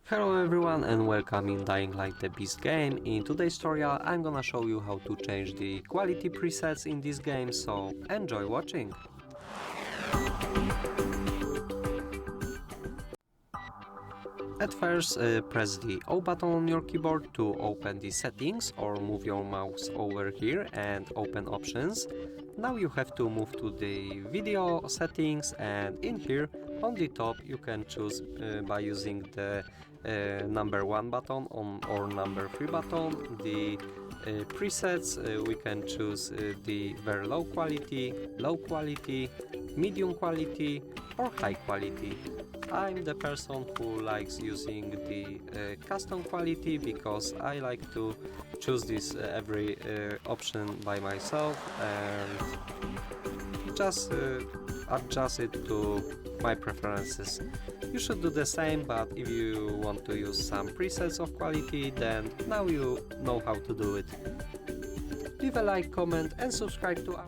Hello everyone and welcome in Dying Light the Beast game. In today's tutorial I'm gonna show you how to change the quality presets in this game, so enjoy watching! At first, press the O button on your keyboard to open the settings, or move your mouse over here and open options. Now you have to move to the video settings, and in here on the top you can choose by using the number 1 button or number 3 button the presets. We can choose the very low quality, medium quality or high quality. I'm the person who likes using the custom quality because I like to choose this every option by myself and just adjust it to my preferences. You should do the same, but if you want to use some presets of quality, then now you know how to do it. Leave a like, comment and subscribe to our